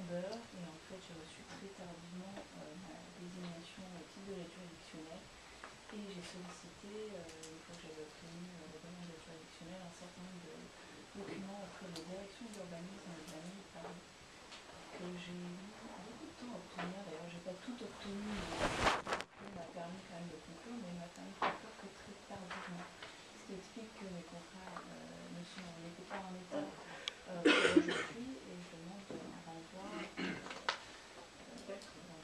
demandeur et en fait j'ai reçu très tardivement ma désignation au titre de l'aide juridictionnelle et j'ai sollicité, une fois que j'avais obtenu la demande d'aide juridictionnelle, un certain nombre de documents auprès de la direction d'urbanisme de la mairie de Paris que j'ai mis beaucoup de temps à obtenir. D'ailleurs j'ai pas tout obtenu, mais m'a permis quand même de conclure, mais il m'a permis de conclure que très tardivement. Ce qui explique que mes confrères n'étaient pas en état où je suis et je demande un renvoi dans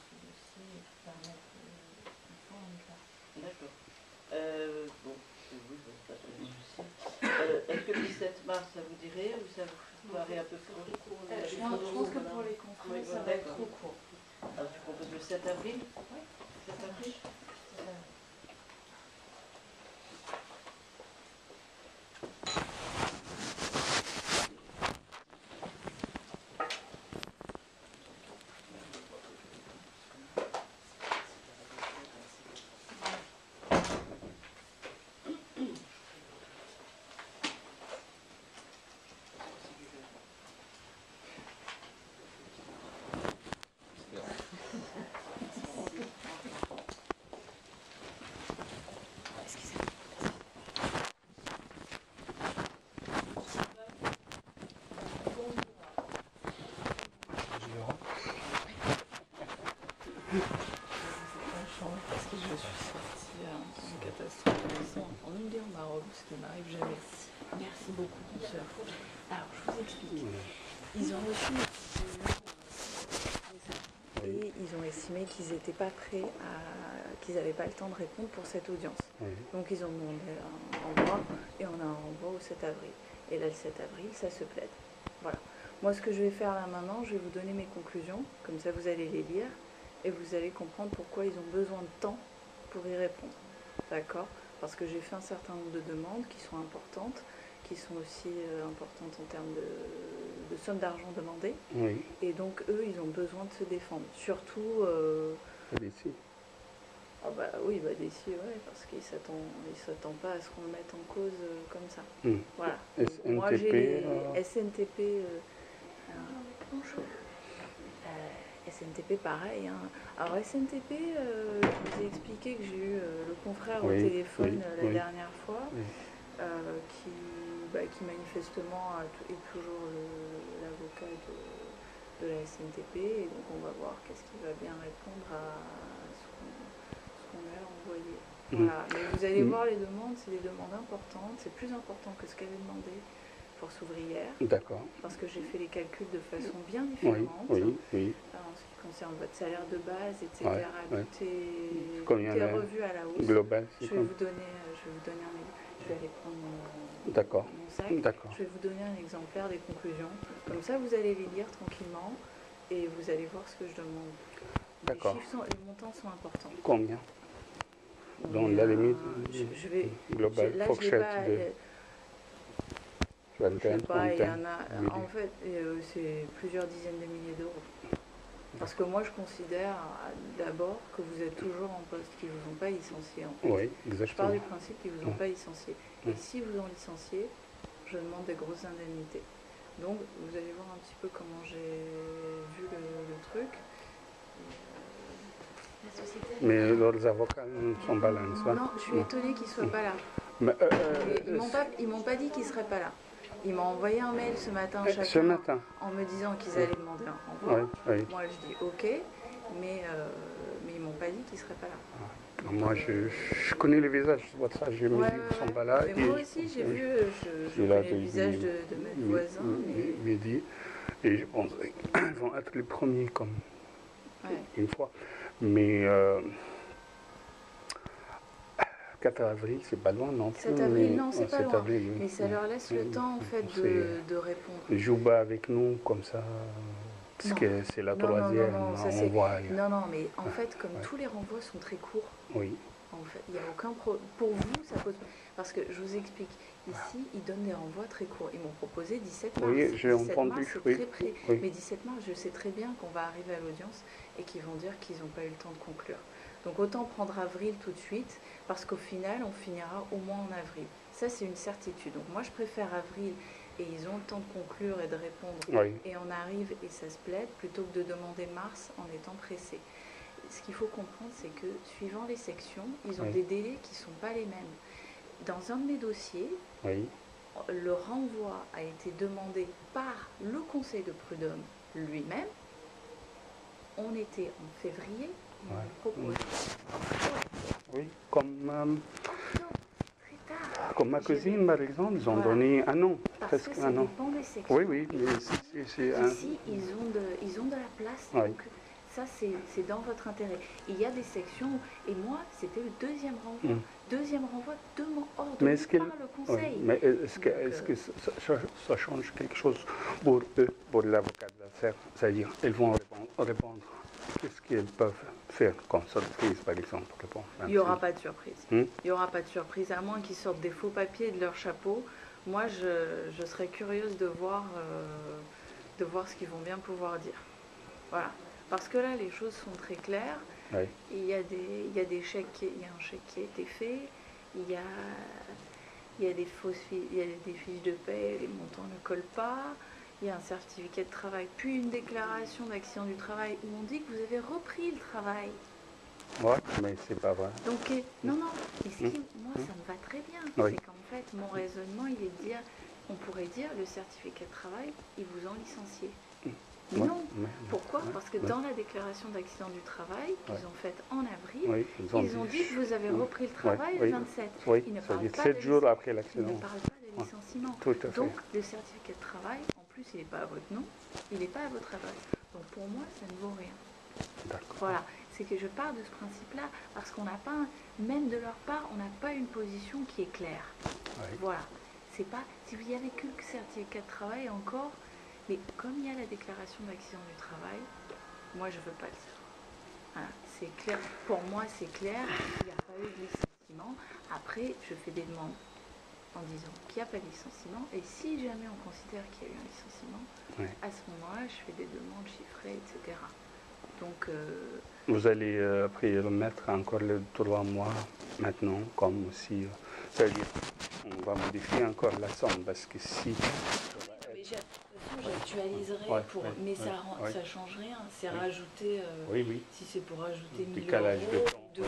ce dossier pour permettre qu'il soit en état. D'accord. Bon, oui, pas de souci. Est-ce que le 17 mars, ça vous dirait ou ça vous paraît un peu court? Je pense que pour les confrères, ça va être trop court. Alors, tu proposes le 7 avril? Oui. 7 avril? Parce que je suis sortie en catastrophe en Hongrie, au Maroc, ce qui m'arrive jamais. Merci beaucoup, mon soeur. Alors, je vous explique. Ils ont reçu et ils ont estimé qu'ils n'étaient pas prêts qu'ils n'avaient pas le temps de répondre pour cette audience. Donc ils ont demandé un renvoi et on a un renvoi au 7 avril. Et là, le 7 avril, ça se plaide. Voilà. Moi, ce que je vais faire là maintenant, je vais vous donner mes conclusions. Comme ça, vous allez les lire et vous allez comprendre pourquoi ils ont besoin de temps pour y répondre. D'accord? Parce que j'ai fait un certain nombre de demandes qui sont importantes, qui sont aussi importantes en termes de somme d'argent demandée. Oui. Et donc, eux, ils ont besoin de se défendre. Surtout... D'ici. Ah bah oui, bah d'ici, ouais, parce qu'ils ne s'attendent pas à ce qu'on le mette en cause comme ça. Voilà. SNTP, moi, j'ai les SNTP... SNTP, pareil. Hein. Alors, SNTP, je vous ai expliqué que j'ai eu le confrère au téléphone la dernière fois, qui manifestement est toujours l'avocat de la SNTP. Et donc, on va voir qu'est-ce qui va bien répondre à ce qu'on a envoyé. Voilà. Mais vous allez voir les demandes, c'est des demandes importantes. C'est plus important que ce qu'avait demandé Force ouvrière. D'accord. Parce que j'ai fait les calculs de façon bien différente. Oui. En ce qui concerne votre salaire de base, etc. Tout est revu à la hausse. Global, je vais vous donner je vais aller prendre mon sac. Je vais vous donner un exemplaire des conclusions. Comme ça, vous allez les lire tranquillement et vous allez voir ce que je demande. D'accord. Les montants sont importants. Combien? Dans la limite globale, fourchette de... Je sais pas, il y en a, en fait, c'est plusieurs dizaines de milliers d'euros. Parce que moi, je considère d'abord que vous êtes toujours en poste, qu'ils ne vous ont pas licencié. En fait. Oui, exactement. Je pars du principe qu'ils ne vous ont pas licencié. Et si vous ont licencié, je demande des grosses indemnités. Donc, vous allez voir un petit peu comment j'ai vu le truc. Mais leurs avocats ne sont pas là, n'est-ce pas? Non, je suis étonnée qu'ils ne soient pas là. Mais, ils m'ont pas dit qu'ils ne seraient pas là. Ils m'ont envoyé un mail ce matin en me disant qu'ils allaient demander un renvoi. Moi, je dis OK, mais ils m'ont pas dit qu'ils ne seraient pas là. Moi, je connais les visages, c'est pour ça que je me dis qu'ils ne sont pas là. Mais moi aussi, j'ai vu je connais le visage de mes voisins. Midi, et je pense qu'ils vont être les premiers comme une fois. Mais 4 avril, c'est pas loin non plus. 7 avril, non, c'est pas loin. Mais ça leur laisse le temps, en fait, de répondre. Jouba avec nous, comme ça, parce que c'est la troisième, on voit. Non, mais en fait, comme tous les renvois sont très courts, en fait, il n'y a aucun problème. Pour vous, ça pose... Parce que, je vous explique, ici, ils donnent des renvois très courts. Ils m'ont proposé 17 mars. Oui, j'ai entendu. C'est très près. Mais 17 mars, je sais très bien qu'on va arriver à l'audience et qu'ils vont dire qu'ils n'ont pas eu le temps de conclure. Donc autant prendre avril tout de suite, parce qu'au final, on finira au moins en avril. Ça, c'est une certitude. Donc moi, je préfère avril, et ils ont le temps de conclure et de répondre. Oui. Et on arrive et ça se plaide plutôt que de demander mars en étant pressé. Ce qu'il faut comprendre, c'est que suivant les sections, ils ont Oui. des délais qui ne sont pas les mêmes. Dans un de mes dossiers, Oui. le renvoi a été demandé par le conseil de prud'homme lui-même. On était en février, ils m'ont proposé. Oui, comme Très tard. ma cousine, par exemple, ils ont Voilà. donné un an, Parce presque que ça un an. dépend des sections. Oui, oui, mais c'est un... Ici, ils ont de la place. Oui. Donc, ça, c'est dans votre intérêt. Il y a des sections, et moi, c'était le deuxième renvoi. Deuxième renvoi ordonné Mais est-ce qu'il... par le Oui, conseil. mais est-ce que ça change quelque chose pour eux, pour l'avocat de l'affaire? C'est-à-dire, ils vont répondre. Qu'est-ce qu'ils peuvent faire comme surprise, par exemple, pour répondre? Il n'y aura pas de surprise. Il n'y aura pas de surprise, à moins qu'ils sortent des faux papiers de leur chapeau. Moi, je serais curieuse de voir ce qu'ils vont bien pouvoir dire. Voilà. Parce que là, les choses sont très claires. Oui. Il y a des chèques, il y a un chèque qui a été fait. Il y a des fiches de paie, les montants ne collent pas. Il y a un certificat de travail, puis une déclaration d'accident du travail où on dit que vous avez repris le travail. Oui, mais c'est pas vrai. Donc, non. Et moi, ça me va très bien. Oui. C'est qu'en fait, mon raisonnement, il est de dire, on pourrait dire, le certificat de travail, ils vous ont licencié. Non. Pourquoi? Parce que dans la déclaration d'accident du travail qu'ils ont faite en avril, ils ont dit que vous avez repris le travail le 27. Oui, Ils ne ça parlent dit pas 7 de jours après l'accident. Ils ne parlent pas de licenciement. Tout à fait. Donc, le certificat de travail, en plus, il n'est pas à votre nom, il n'est pas à votre adresse. Donc, pour moi, ça ne vaut rien. D'accord. Voilà, c'est que je pars de ce principe-là, parce qu'on n'a pas, même de leur part, on n'a pas une position qui est claire. Oui. Voilà, c'est pas, si vous y avez que le certificat de travail encore, mais comme il y a la déclaration d'accident du travail, moi je veux pas le savoir. Voilà, c'est clair, pour moi c'est clair, il n'y a pas eu de licenciement. Après, je fais des demandes en disant qu'il n'y a pas de licenciement, et si jamais on considère qu'il y a eu un licenciement, à ce moment-là, je fais des demandes chiffrées, etc. Donc, vous allez après remettre encore les 3 mois maintenant, comme si, c'est-à-dire, on va modifier encore la somme, parce que si... de toute façon, j'actualiserai, mais ça ne change rien. C'est rajouter, si c'est pour rajouter 1000 euros,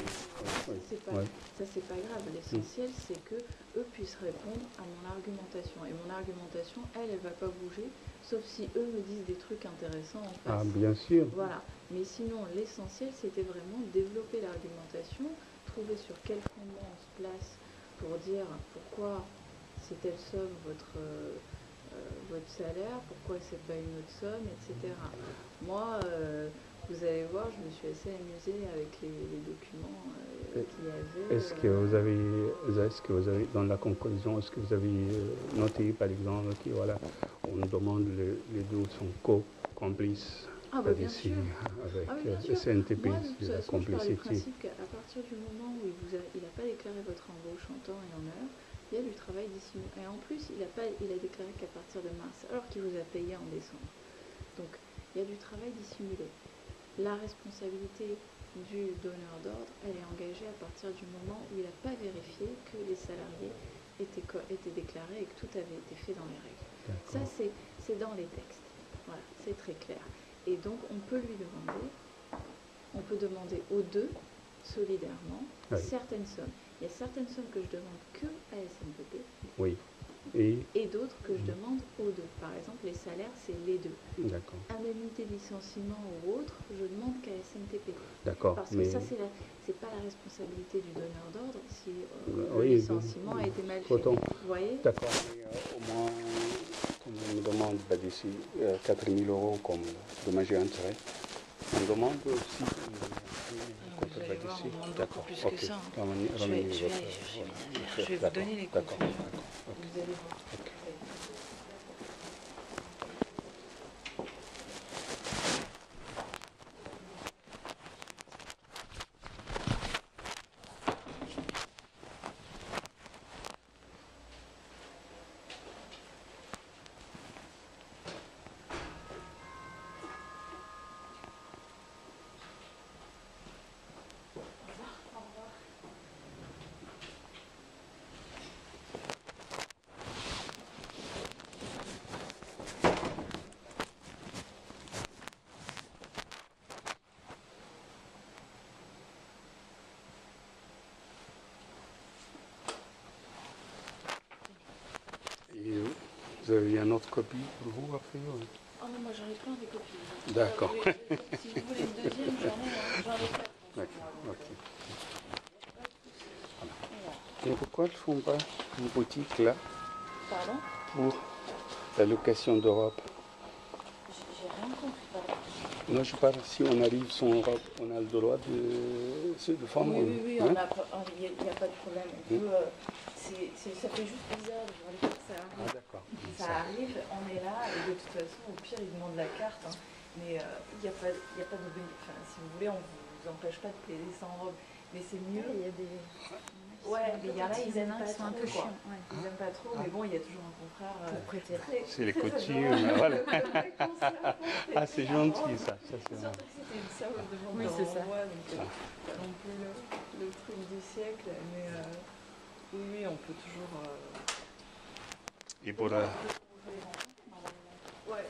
ça c'est pas grave. L'essentiel, c'est que eux puissent répondre à mon argumentation. Et mon argumentation, elle va pas bouger, sauf si eux me disent des trucs intéressants en face. Ah, bien sûr. Voilà. Mais sinon, l'essentiel, c'était vraiment développer l'argumentation, trouver sur quel fondement on se place pour dire pourquoi c'est telle somme votre salaire, pourquoi c'est pas une autre somme, etc. Moi, vous allez voir, je me suis assez amusée avec les documents qu'il y avait. Est-ce que vous avez, dans la conclusion, est-ce que vous avez noté, par exemple, que voilà, on demande les deux sont co-complices? Ah bah bien sûr. Avec le CNTP, moi, de toute la façon, je pars du complicité. principe qu'à partir du moment où il n'a pas déclaré votre embauche en temps et en heure, il y a du travail dissimulé. Et en plus, il a déclaré qu'à partir de mars, alors qu'il vous a payé en décembre. Donc, il y a du travail dissimulé. La responsabilité du donneur d'ordre, elle est engagée à partir du moment où il n'a pas vérifié que les salariés étaient déclarés et que tout avait été fait dans les règles. Ça, c'est dans les textes. Voilà, c'est très clair. Et donc, on peut demander aux deux, solidairement, certaines sommes. Il y a certaines sommes que je demande que à SNPP. Oui. Et d'autres que je demande aux deux. Par exemple, les salaires, c'est les deux. D'accord. Indemnité de licenciement ou autre, je demande qu'à SNTP. D'accord. Parce que ça, c'est pas la responsabilité du donneur d'ordre si le licenciement a été mal fait. Vous voyez? D'accord. Mais au moins, on me demande d'ici 4 000 euros comme dommage et intérêt. On demande aussi. Vous allez voir, on demande beaucoup plus que ça. Je vais vous donner les conclusions. Vous allez voir. Vous avez une autre copie pour vous à faire? Ah non, moi j'en ai plein des copies. D'accord. Si vous voulez une deuxième, j'en ai 4. D'accord, ok. Et pourquoi ils ne font pas une boutique là Pardon? pour la location d'Europe? J'ai rien compris, pardon. Non, je parle, si on arrive sans Europe, on a le droit de faire Oui, hein? il n'y a pas de problème. On peut, ça fait juste bizarre de voir les cartes, ça arrive. Ah d'accord. Ça arrive, on est là, et de toute façon, au pire, ils demandent la carte. Hein. Mais il n'y a pas de enfin, si vous voulez, on ne vous empêche pas de payer sans robe. Mais c'est mieux. Il y a des... Ouais, mais il y en a, ils aiment pas sont un trop, peu quoi. chiants. Ouais. Ils aiment pas trop, mais bon, il y a toujours un contraire. Pour prêter. C'est les coutumes, voilà. Ah, c'est gentil ça. Ça c'est Surtout que c'était une simple demande Oui, de c'est ça. renvoi, donc pas non plus le truc du siècle, mais oui, on peut toujours... Et pour Ouais,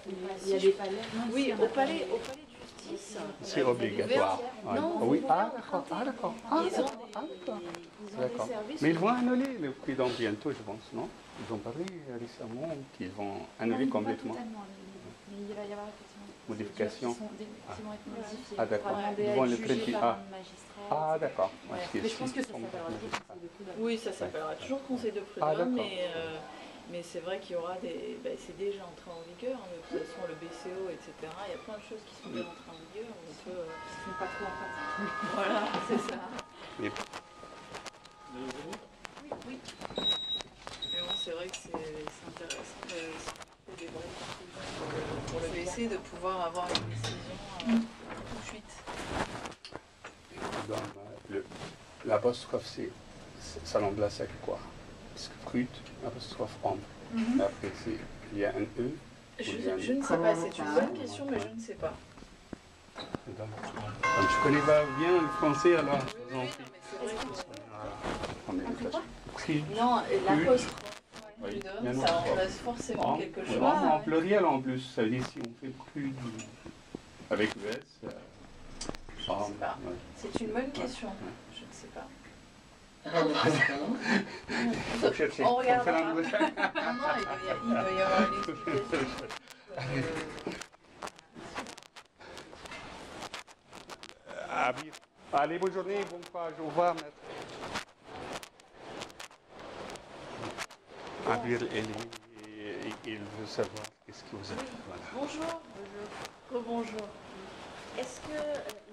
Il y a des palais. Oui, au palais de justice. c'est obligatoire. Ouais. Non, Oui, vous ah pouvez d'accord. emprunter. Ah d'accord. Ils ont Ah d'accord. Ils ont D'accord. des services. Mais ils vont annuler le prix dans bientôt, je pense, non? Ils ont parlé récemment qu'ils vont annuler complètement. Mais il va y avoir effectivement Modification. qui vont être modifiés. Ah d'accord. Pour demander Ils à vont être le jugé traiter. par Ah, un magistrat. ah d'accord. Ouais. Ouais, Mais je pense que ça s'appellera toujours conseil de prud'homme. Oui, ça s'appellera toujours conseil de Ah, prud'homme, d'accord. mais c'est vrai qu'il y aura des... c'est déjà entré en vigueur, hein, de toute façon le BCO, etc. Il y a plein de choses qui sont déjà entrées en vigueur. On peut... Ils ne sont pas trop en pratique. Voilà, c'est ça. Mais Oui. Mais bon, c'est vrai que c'est intéressant de des vraies conclusions pour le BC de pouvoir avoir une décision tout de suite. dans l'apostrophe, ça remplace avec quoi? Parce que brut, apostrophe homme. Après, il y a un E. Je ne sais pas, c'est une bonne question, mais je ne sais pas. Comme je connais pas bien le français, alors je vous en Oui, prie. mais c'est vrai que... On est le prix. Non, l'apostrophe Oui. prud'homme, ça remplace forcément quelque chose. En pluriel en plus, ça veut dire si on fait plus avec ES. sais pas. C'est une bonne question, je ne sais pas. Faut chercher. On regarde. Faut faire un bruit. Non, il doit y avoir une explication. Allez, bonne journée, bon courage, au revoir, maître. Abir, il veut savoir qu'est-ce que vous avez. Voilà. Bonjour. Rebonjour. Est-ce que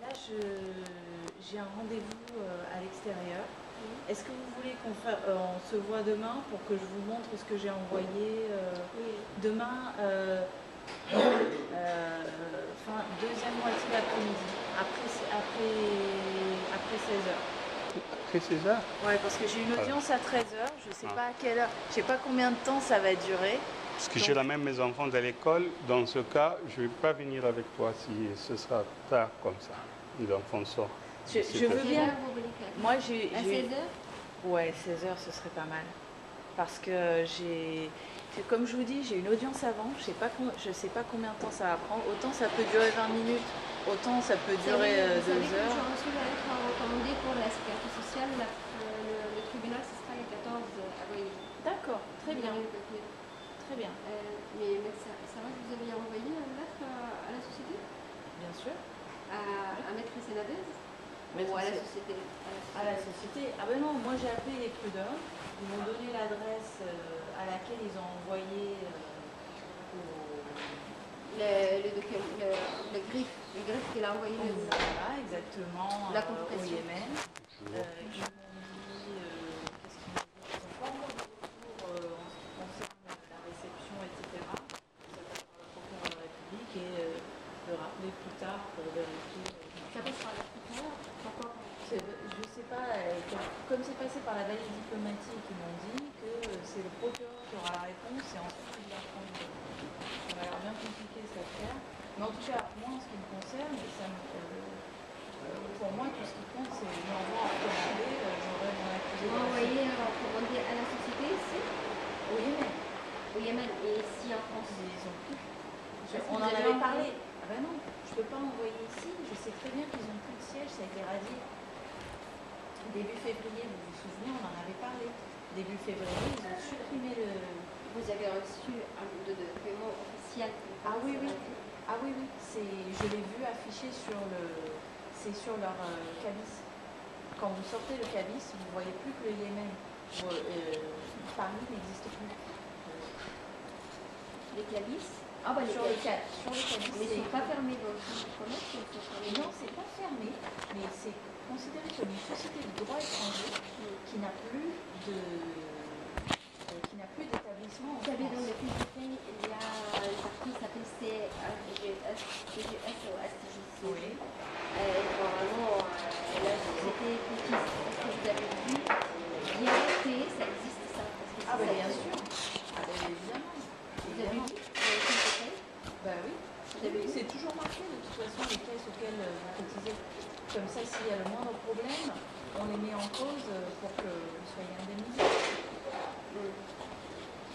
là, j'ai un rendez-vous à l'extérieur. Est-ce que vous voulez qu'on se voit demain pour que je vous montre ce que j'ai envoyé demain, deuxième moitié d'après-midi, après 16h. Après 16h? Ouais, parce que j'ai une audience à 13h, je ne sais pas à quelle heure, je ne sais pas combien de temps ça va durer. Parce que j'ai la même mes enfants à l'école, dans ce cas, je ne vais pas venir avec toi si ce sera tard comme ça. Les enfants sortent. Je veux bien. Moi, j'ai. À 16h? Ouais, 16h, ce serait pas mal. Parce que comme je vous dis, j'ai une audience avant, je sais pas combien de temps ça va prendre. Autant ça peut durer 20 minutes, autant ça peut durer 2 Vous savez que heures. j'ai reçu la lettre recommandée pour la sécurité sociale. Le tribunal, ce sera les 14 avril. D'accord, très bien. Vous avez le papier. Très bien. Mais ça va que vous aviez envoyé une lettre à la société? Bien sûr. À Maître Sénadez? Ou à la société? À la société. Ah ben non, moi j'ai appelé les prud'hommes. Ils m'ont donné l'adresse à laquelle ils ont envoyé Le griffe qu'il a envoyé. Voilà, exactement. La au convocation. Yémen. Ils m'ont dit, qu'est-ce qu'ils m'ont dit? Ils n'ont pas encore de retour en ce qui concerne la réception, etc. Ça passe par le procureur de la République et de rappeler plus tard pour vérifier. Ça passe par la procureur? Pourquoi? Je ne sais pas, comme c'est passé par la valise diplomatique, ils m'ont dit que c'est le procureur qui aura la réponse et ensuite il va prendre. Ça m'a l'air bien compliqué cette affaire. Mais en tout cas, moi en ce qui me concerne, pour moi tout ce qui compte c'est l'envoi recommandé, j'aurai mon accusé. Vous envoyez recommandé à la société ici? Au Yémen. Au Yémen et ici en France? Ils ont plus. Est-ce que On vous en avez avait envoyé? parlé. Ah ben non, je ne peux pas envoyer ici. Je sais très bien qu'ils n'ont plus de siège, ça a été radié. Début février, vous vous souvenez, on en avait parlé. Début février, ils ont supprimé vous avez reçu un document officiel. Ah oui, oui. Ah oui, oui. Je l'ai vu affiché sur c'est sur leur cabis. Quand vous sortez le cabis, vous ne voyez plus que le Yémen. Paris n'existe plus. Les cabis. Ah bah Sur le cabis. Mais ils ne sont pas fermés dans le commerce, ils sont fermés. Non, c'est pas fermé, mais c'est considéré comme une société de droit étranger qui n'a plus d'établissement en Vous savez, dans France. le fiche de paye, il y a une partie qui s'appelle CGS ou STJC. Oui. Normalement, la société cookies, est-ce que vous avez vu bien payer, ça existe ça? Ah bah bien sûr. Ah bah évidemment. Vous avez vu le fiche de paye? Bah oui. C'est toujours marqué de toute façon les caisses auxquelles vous cotisez. Comme ça, s'il y a le moindre problème, on les met en cause pour que vous soyez indemnisés.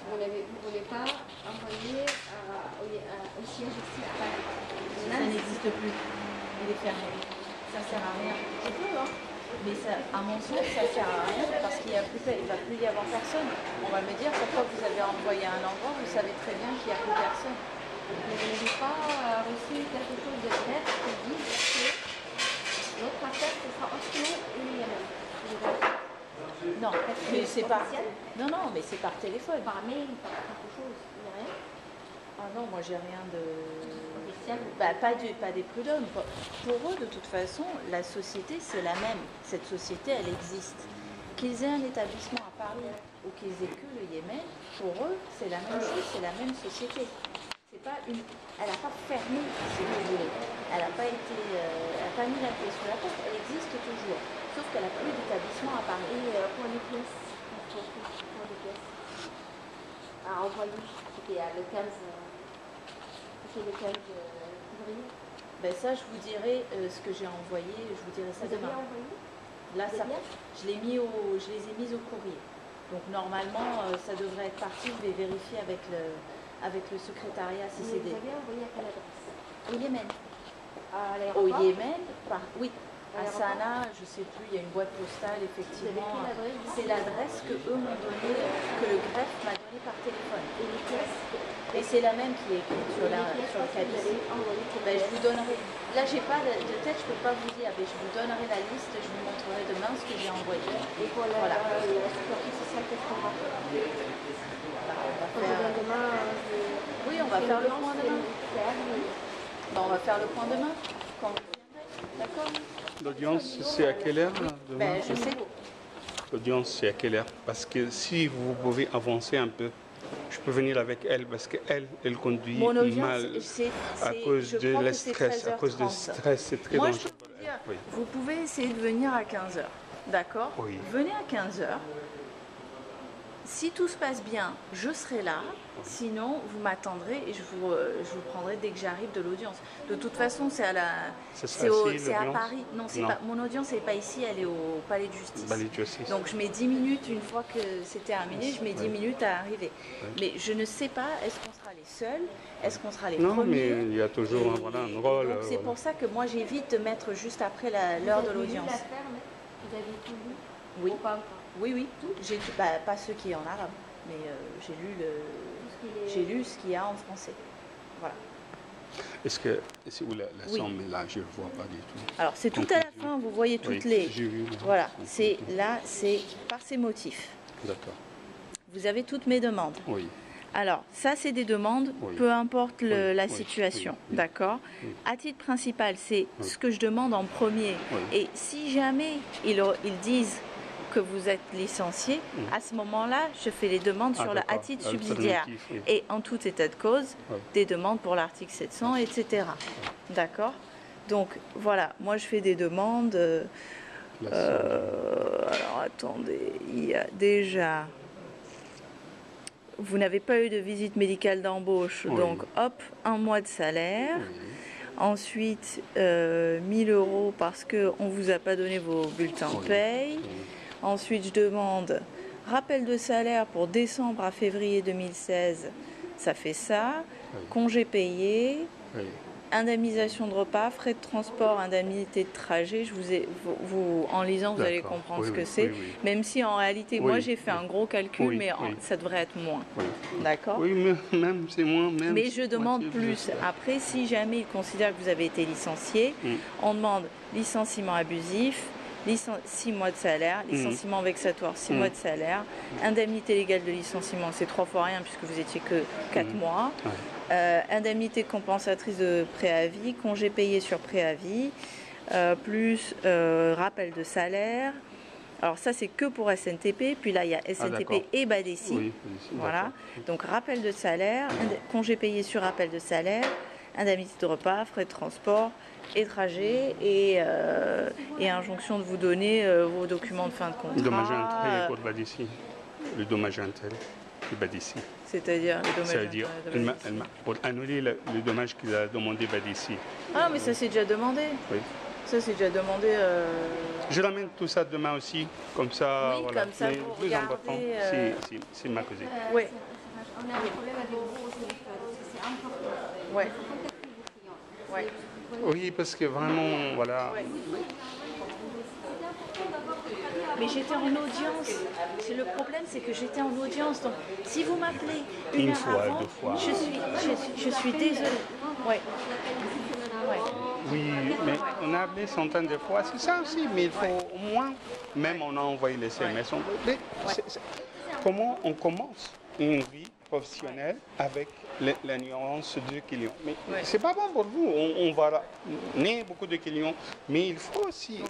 Vous ne voulez pas envoyer au siège ici à Paris? Ça n'existe plus. Il est fermé. Ça sert à rien. Je peux, hein. Mais ça, à mon sens, ça sert à rien parce qu'il ne va plus y avoir personne. On va me dire pourquoi vous avez envoyé à un endroit, vous savez très bien qu'il n'y a plus personne. Mais vous n'avez pas reçu quelque chose de clair qui dit que notre affaire, ce sera Oslo ou le Yémen? Non, mais c'est par... officiel? Non, mais c'est par téléphone. Par mail, par quelque chose, il n'y a rien Ah non, moi j'ai rien de... officiel? Bah, pas des prud'hommes. Pour eux, de toute façon, la société, c'est la même. Cette société, elle existe. Qu'ils aient un établissement à Paris ou qu'ils aient que le Yémen, pour eux, c'est la même chose, c'est la même société. C'est pas une... Elle n'a pas fermé, si vous voulez. Elle n'a pas mis la clé sous la porte, elle existe toujours. Sauf qu'elle n'a plus d'établissement à Paris. Et pour les pièces, pour les pièces à envoyer, c'était le 15 février. Ben ça, je vous dirai ce que j'ai envoyé, je vous dirai ça Vous avez demain. envoyé Là, les ça, pièces? je les ai mises au courrier. Donc normalement, ça devrait être parti. Je vais vérifier avec le secrétariat si Mais c'est vous des... avez envoyé à quelle adresse? Au Yémen. À Au l'aéroport? Yémen, oui. À À l'aéroport? Sanaa, je ne sais plus, il y a une boîte postale, effectivement. Vous avez quelle adresse? C'est l'adresse que eux m'ont donnée, que le greffe m'a donnée par téléphone. Et les pièces? Et c'est la même qui est écrite sur le Vous cabis. avez envoyé quelle Ben, je pièce? vous donnerai. Là, j'ai pas de tête, je ne peux pas vous dire. Mais je vous donnerai la liste, je vous montrerai demain ce que j'ai envoyé. Et pour la sécurité sociale, qu'est-ce qu'on va faire? Bah, on va On faire... revient demain. Oui, on va faire le point demain. Ben, on va faire le point demain. Quand vous viendrez. D'accord? L'audience, c'est à quelle heure là, demain? Ben, je sais. L'audience, c'est à quelle heure? Parce que si vous pouvez avancer un peu, je peux venir avec elle parce qu'elle, elle conduit Mon audience, mal à cause de crois la que c'est stress. À cause du 13h30. stress, c'est très Moi, je dangereux. peux vous dire, Oui. vous pouvez essayer de venir à 15h. D'accord? Oui. Venez à 15h. Si tout se passe bien, je serai là. Sinon, vous m'attendrez et je vous prendrai dès que j'arrive de l'audience. De toute façon, c'est à Ce sera ici, c'est à l'audience? Paris. Non, c'est Non. pas, mon audience n'est pas ici, elle est au palais de justice. Balai de justice. Donc je mets 10 minutes, une fois que c'est terminé, je mets 10 Oui. minutes à arriver. Oui. Mais je ne sais pas, est-ce qu'on sera les seuls? Est-ce qu'on sera les Non, premiers? mais il y a toujours Et- voilà, un et rôle. donc c'est voilà. pour ça que moi j'évite de mettre juste après l'heure de l'audience. Vous avez tout lu? Oui. Ou pas encore? Oui. J'ai pas ceux qui est en arabe, mais j'ai lu ce qu'il y a en français. Voilà. Est-ce que c'est où la Oui. somme là? Je ne vois pas du tout. Alors c'est tout à la fin, vous voyez toutes Oui, les. j'ai vu. Voilà, c'est là, c'est par ces motifs. D'accord. Vous avez toutes mes demandes. Oui. Alors, ça, c'est des demandes, Oui. peu importe Oui, la oui, situation, oui, oui. d'accord? Oui. À titre principal, c'est Oui. ce que je demande en premier. Oui. Et si jamais ils disent que vous êtes licencié, à ce moment-là, je fais les demandes Ah, sur à d'accord. titre subsidiaire. Alternatif, oui. Et en tout état de cause, Oui. des demandes pour l'article 700, etc. D'accord? Donc, voilà, moi, je fais des demandes. La somme. Alors, attendez, il y a déjà... Vous n'avez pas eu de visite médicale d'embauche, Oui. donc hop, 1 mois de salaire. Oui. Ensuite, 1000 € parce qu'on ne vous a pas donné vos bulletins de Oui. paye. Oui. Ensuite, je demande rappel de salaire pour décembre à février 2016, ça fait ça. Oui. Congé payé. Oui. indemnisation de repas, frais de transport, indemnité de trajet. En lisant, vous allez D'accord. comprendre Oui, ce que oui, c'est. oui, oui. Même si en réalité, Oui, moi j'ai fait oui. un gros calcul, Oui, mais oui. ça devrait être moins. Oui. D'accord. Oui, mais même c'est moins. Même Mais je demande moitié, plus. sais. Après, si jamais ils considèrent que vous avez été licencié, on demande licenciement abusif, 6 mois de salaire, licenciement vexatoire, 6 mois de salaire, indemnité légale de licenciement, c'est 3 fois rien puisque vous étiez que 4 mois, indemnité compensatrice de préavis, congé payé sur préavis, plus rappel de salaire. Alors ça, c'est que pour SNTP. Puis là, il y a SNTP et BADECI. Oui, voilà. Donc rappel de salaire, congé payé sur rappel de salaire, indemnité de repas, frais de transport et trajet et injonction de vous donner vos documents de fin de contrat. Le dommage à intérêt pour BADECI. Le dommage à intérêt du BADECI. C'est-à-dire le dommage C'est-à-dire, pour annuler le dommage qu'il a demandé BADECI. Ah, mais ça c'est déjà demandé. Oui. Ça c'est déjà demandé. Je ramène tout ça demain aussi, comme ça, Oui, voilà. comme ça, Mais vous le plus important, regardez, c'est ma cause. Oui. On a un problème avec vous au téléphone, parce que c'est important. Ouais. Il faut contacter vos clients. Ouais. Oui, parce que vraiment, voilà. Mais j'étais en audience. Le problème, c'est que j'étais en audience. Donc, si vous m'appelez une heure fois, avant, 2 fois. je suis désolée. Ouais. Ouais. Oui, mais on a appelé centaines de fois, c'est ça aussi, mais il faut au moins, même on a envoyé les SMS. Mais comment on commence une vie professionnelle avec la nuance du client? Mais c'est pas bon pour vous, on va naître beaucoup de clients, mais il faut aussi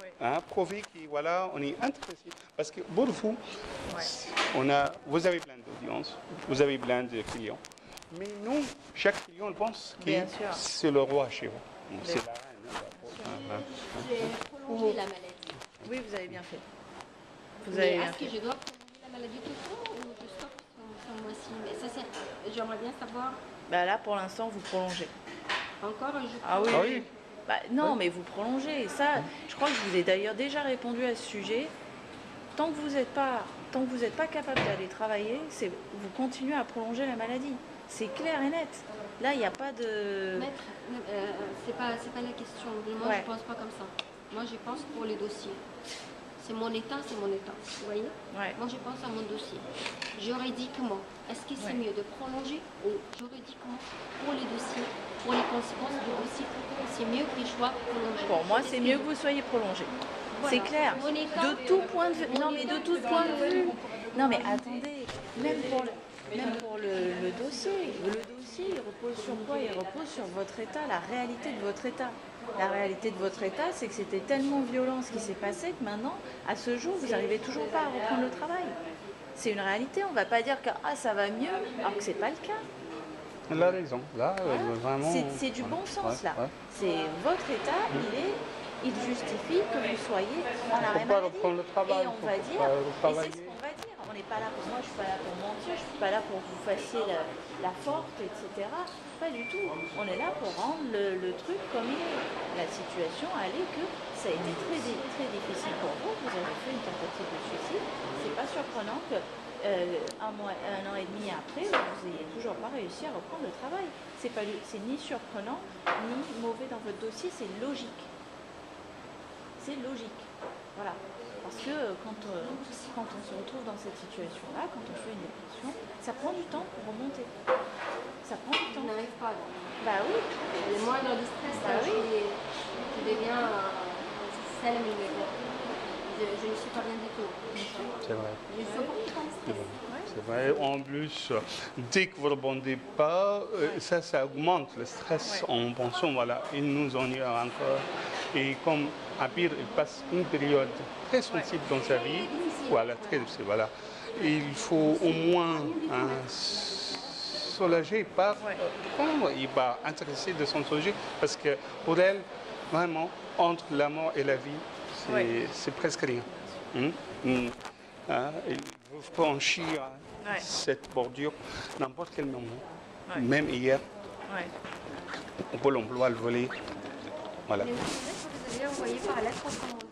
prouver que voilà, on est intéressé. Parce que pour vous, vous avez plein d'audience, vous avez plein de clients, mais nous, chaque client pense que c'est le roi chez vous. C'est la reine. J'ai prolongé la maladie. Oui, vous avez bien fait. Mais est-ce que je dois prolonger la maladie tout le temps ou je stoppe ce mois-ci? Mais ça, j'aimerais bien savoir. Bah là, pour l'instant, vous prolongez. Encore un jour. Ah oui. Ah oui. Bah, non, mais vous prolongez. Et ça, je crois que je vous ai d'ailleurs déjà répondu à ce sujet. Tant que vous n'êtes pas capable d'aller travailler, vous continuez à prolonger la maladie. C'est clair et net. Là, il n'y a pas de... Maître, c'est pas la question. Moi, je pense pas comme ça. Moi, je pense pour les dossiers. C'est mon état, vous voyez? Moi, je pense à mon dossier. Juridiquement, est-ce que c'est mieux de prolonger ou juridiquement, pour les dossiers, pour les conséquences du dossier, c'est mieux que je sois prolongé? Pour moi, c'est mieux que vous soyez prolongé. Voilà. C'est clair. De tout point de vue. Non, mais de tout point de vue. Non, mais attendez. Même pour le dossier. Le dossier, il repose sur quoi? Il repose sur votre état, la réalité de votre état. La réalité de votre état, c'est que c'était tellement violent ce qui s'est passé que maintenant, à ce jour, vous n'arrivez toujours pas à reprendre le travail. C'est une réalité. On ne va pas dire que ça va mieux, alors que ce n'est pas le cas. Elle a raison. Là, vraiment. C'est du bon sens, là. C'est votre état, il justifie que vous soyez en arrêt maladie. Et on va dire, et c'est ce qu'on va dire. On n'est pas là pour moi, je ne suis pas là pour mentir, je ne suis pas là pour vous fassiez la forte, etc. Pas du tout. On est là pour rendre le truc comme il est. La situation, elle est que ça a été très, très difficile pour vous. Vous avez fait une tentative de suicide. C'est pas surprenant que un an et demi après, vous n'ayez toujours pas réussi à reprendre le travail. C'est ni surprenant, ni mauvais dans votre dossier, c'est logique. C'est logique. Voilà. Parce que quand on se retrouve dans cette situation-là, quand on fait une dépression, ça prend du temps pour remonter. Ça prend du temps. Je n'arrive pas. Bah oui. Et moi, dans le stress, je deviens celle, mais je ne suis pas bien du tout. C'est vrai. Je suis beaucoup dans le stress. C'est vrai. En plus, dès que vous ne rebondez pas, ça augmente le stress en pensant, voilà, il nous en y a encore. Et comme Abir, il passe une période très sensible dans sa vie, voilà, très difficile, voilà. Et il faut au moins soulager par comment il va intéresser de son sujet, parce que pour elle, vraiment, entre la mort et la vie, c'est presque rien. Il veut franchir cette bordure n'importe quel moment, même hier, on peut l'emploi, le voler. Voilà. Mais vous avez envoyé par lettre recommandée,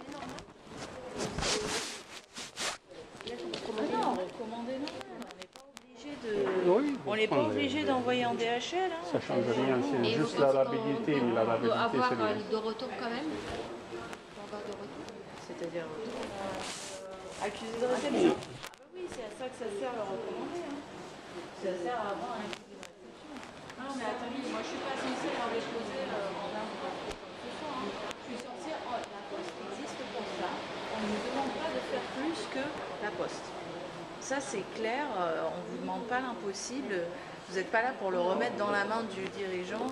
Non, recommandé non. On n'est pas obligé de. Oui, On n'est pas obligé d'envoyer en DHL. Hein. Ça ne change rien, c'est Mais juste vous la pensez rapidité, qu'on mais la peut rapidité avoir c'est bien. de retour quand même. On peut avoir de retour. C'est-à-dire accusé de réception. Ah bah oui, c'est à ça que ça sert le recommandé. Hein. Ça sert à avoir un accusé de réception. Non mais attendez, moi je suis pas censée leur déposer en un ou quoi que ce soit. Hein. Je suis censée, la poste existe pour ça. On ne nous demande pas de faire plus que la poste. Ça c'est clair, on ne vous demande pas l'impossible. Vous n'êtes pas là pour le remettre dans la main du dirigeant.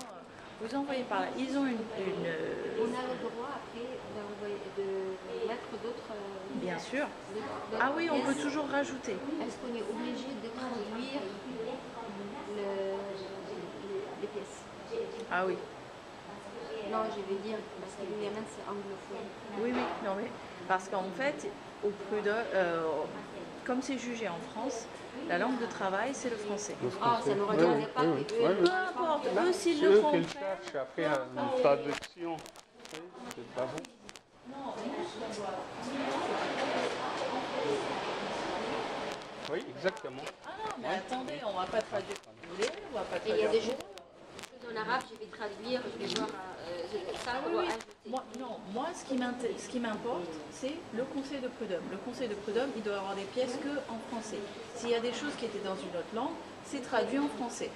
Vous envoyez par là. Ils ont une... On a le droit après de mettre d'autres. Bien sûr. d'autres Ah oui, on peut pièces. toujours rajouter. Est-ce qu'on est obligé de traduire les pièces? Ah oui. Non, je vais dire, parce que le Yémen c'est anglophone. Oui, oui, non mais parce qu'en fait, au prud'homme, comme c'est jugé en France, la langue de travail c'est le français. Ah, ça ne me regardait pas. oui, que oui, eux, oui. Peu importe, eux s'ils C'est le eux font qui le faire, cherchent après une traduction. C'est pas bon. Oui, exactement. ah non, mais attendez, on va pas traduire comme vous voulez, on va pas Et il y a traduire. des choses en arabe, je vais traduire, je vais voir ça, Ah on oui, va oui. ajouter. Moi, ce qui m'importe, c'est le conseil de prud'homme. Le conseil de prud'homme, il doit avoir des pièces que en français. S'il y a des choses qui étaient dans une autre langue, c'est traduit en français.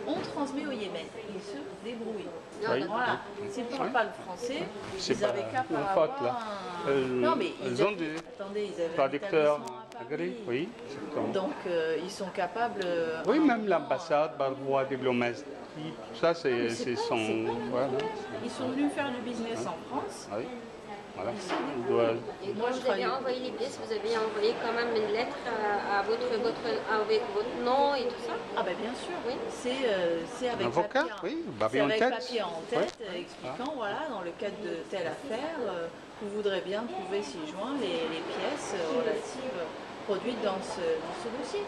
On transmet au Yémen. Ils se débrouillent. Non, Oui. d'accord. Voilà. S'ils ne parlent pas le français, C'est ils pas avaient qu'à une pas faute, avoir là. un... Non, mais Ils ont des attendez, ils avaient un traducteurs établissement à agréés. Paris. Oui, exactement. Donc, ils sont capables... Oui, à un même moment, l'ambassade, par voie diplomatique, tout ça, c'est son. Voilà. Ils sont venus faire du business en France. Oui. Voilà. Il doit- Et Moi, quand je vous avez travaille- envoyé les pièces, vous avez envoyé quand même une lettre avec votre nom et tout ça? Ah ben bien sûr, Oui. c'est avec Un avocat, papier, oui, c'est papier en avec tête. papier en tête, expliquant, voilà, dans le cadre de telle affaire, vous voudrez bien trouver ci-joint les pièces relatives produites dans ce dossier.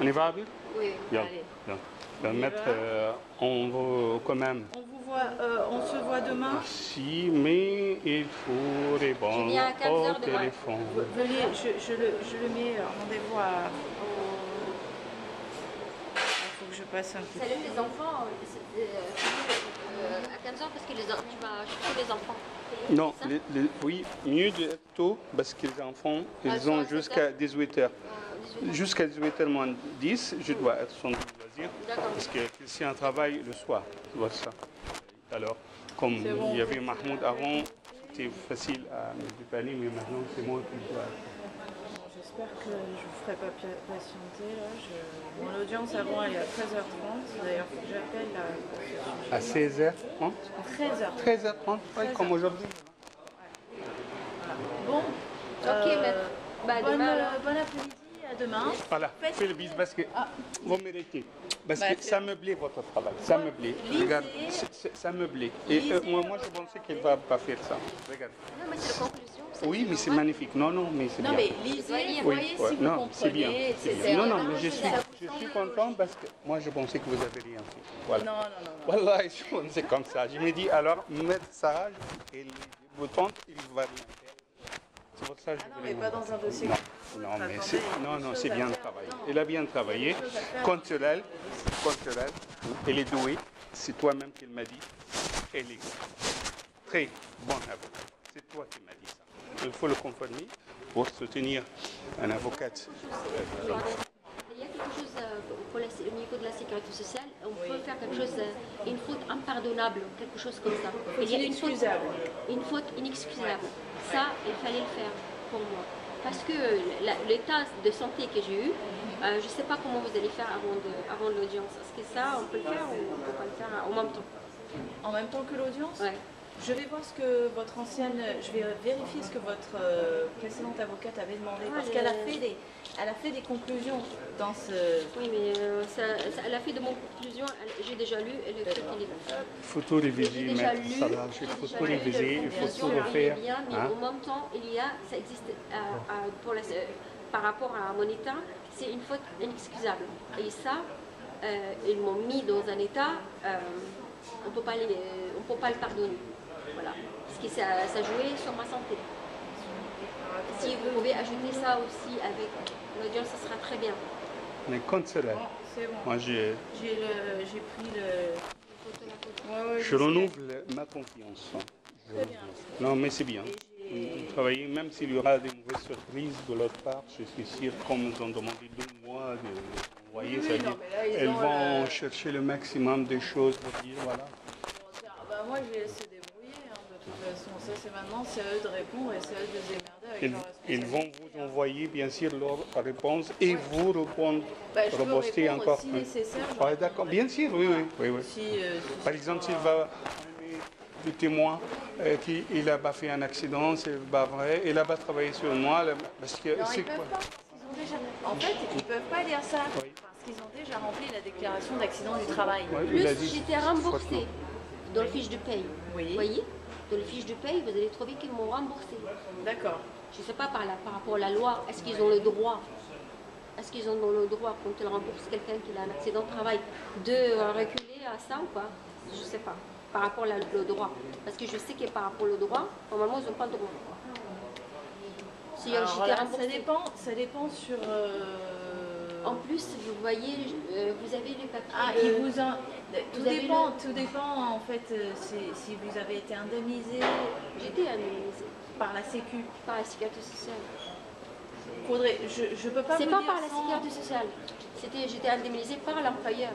On y va, Abel? Oui. Bien. Allez. Bien. Ben, On y maître, va. on va quand même. On se voit demain. Si, mais il faut Je répondre viens à 15 au heures demain. téléphone. Venez, je le mets rendez-vous à... Il faut que je passe un coup. Salut les enfants, à 15 heures parce que tu vas chercher les enfants. Non, Ça oui, mieux de tôt parce que les enfants, ils sont ont à 7 jusqu'à 18h. 18 Jusqu'à 18h moins 10, je dois être sans loisir D'accord. parce que Christian travaille le soir. Tu vois ça. Alors, comme C'est bon. il y avait Mahmoud avant, c'était facile à me dépanner, mais maintenant c'est moi qui dois. J'espère que je vous ferai pas patienter. Là. Mon audience avant, elle est à 13h30. D'ailleurs, il faut que j'appelle là. À 16h30 13h. 13h30, oui, comme aujourd'hui. Bon. Ok, maître. Bah, demain, alors. Bon après-midi, à demain. Voilà, Faites- fais le bis parce que vous méritez. Parce Bah, que ça me plaît votre travail, ça me plaît. lisez. Regarde, ça me plaît. Et Lisez. moi je pensais qu'il ne va pas faire ça. Regarde. Non, mais c'est la conclusion. ça, Oui, tu mais c'est l'envoies. magnifique. Non, non, mais c'est Non, bien. mais lisez, Oui, voyez si vous non, c'est bien. comprenez, c'est etc. bien. Non, non, Vraiment, mais je suis content parce que moi je pensais que vous avez rien fait. Voilà. Non, non, non. non. Voilà, je pensais comme ça. Je me dis alors, mettre sage et les boutons, il va rien faire. C'est pour ça que je non, voulais mais pas dans un dossier Non, comme ça. non, mais Attendez, c'est, il y a non, des non, choses c'est à bien faire. travaillé. Non. Il a bien travaillé. choses à faire. Culturel, elle est douée. C'est toi-même qui m'a dit. Elle est très bonne avocate. C'est toi qui m'as dit ça. Il faut le conformer pour soutenir un avocat. Il y a quelque chose au niveau de la sécurité sociale, on peut faire quelque chose, une faute impardonnable, quelque chose comme ça. Il y a une faute inexcusable. Ça, il fallait le faire pour moi. Parce que l'état de santé que j'ai eu, je ne sais pas comment vous allez faire avant l'audience. Est-ce que ça, on peut le faire ou on ne peut pas le faire en même temps? En même temps que l'audience, Ouais. je vais voir ce que votre ancienne, je vais vérifier ce que votre précédente avocate avait demandé, parce qu'elle a fait des conclusions dans ce... Oui, mais elle a fait de mon conclusion, j'ai déjà lu et le truc il est Il faut tout réviser, J'ai déjà maître lu, Salah. Il faut tout réviser, il faut tout refaire. Bien, mais hein. en même temps, ça existe par rapport à mon état, c'est une faute inexcusable. Et ça, ils m'ont mis dans un état, on ne peut pas le pardonner. Voilà. Parce que ça jouait sur ma santé. Si vous pouvez ajouter ça aussi avec l'audience, ça sera très bien. Mais considérez. Bon, c'est bon. Moi, J'ai pris le... Ouais, ouais, je renouvelle ma confiance. Très bien. Non, mais c'est bien. Et Travailler, même s'il y aura des mauvaises surprises de leur part, je suis sûr, comme ils ont demandé 2 mois, vous voyez, Oui, c'est-à-dire, non, mais là, ils elles ont, vont chercher le maximum de choses pour dire, voilà. bah, moi, je vais laisser débrouiller. Hein, de toute façon, ça, c'est maintenant, c'est à eux de répondre et c'est à eux de se démerder avec leurs Ils vont responsabilités. vous envoyer, bien sûr, leur réponse et vous répondre, Bah, je peux reposter répondre encore. si nécessaire. je Ouais, d'accord, bien sûr, oui, oui. oui, oui. Si, Par exemple, s'il va amener du témoin qu'il n'a pas fait un accident, c'est pas vrai, il n'a pas travaillé sur moi, parce que non, c'est ils peuvent quoi? pas, parce qu'ils ont déjà... En fait, ils ne peuvent pas dire ça, Oui. parce qu'ils ont déjà rempli la déclaration d'accident du travail. Ouais, il a Plus dit j'étais remboursée faussement. dans le fiche de paye. Oui. Vous voyez? Dans le fiche de paye, vous allez trouver qu'ils m'ont remboursé. D'accord. Je ne sais pas par rapport à la loi, est-ce qu'ils ont le droit? Est-ce qu'ils ont le droit, quand ils remboursent quelqu'un qui a un accident de travail, de reculer à ça ou pas? Je ne sais pas. Par rapport au droit. Parce que je sais que par rapport au droit, normalement, ils n'ont pas le droit. Si Alors j'étais là, remboursée. ça dépend sur... En plus, vous voyez, vous avez les papiers. Ah, de- il vous en... Tout vous avez dépend, tout dépend en fait si vous avez été indemnisé J'étais indemnisée par la Sécu. par la sécurité sociale. Faudrait, je peux pas C'est vous pas dire par la sans- sécurité sociale. J'étais indemnisée par l'employeur.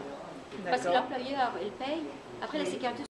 Parce que D'accord. l'employeur, il paye. Après, la sécurité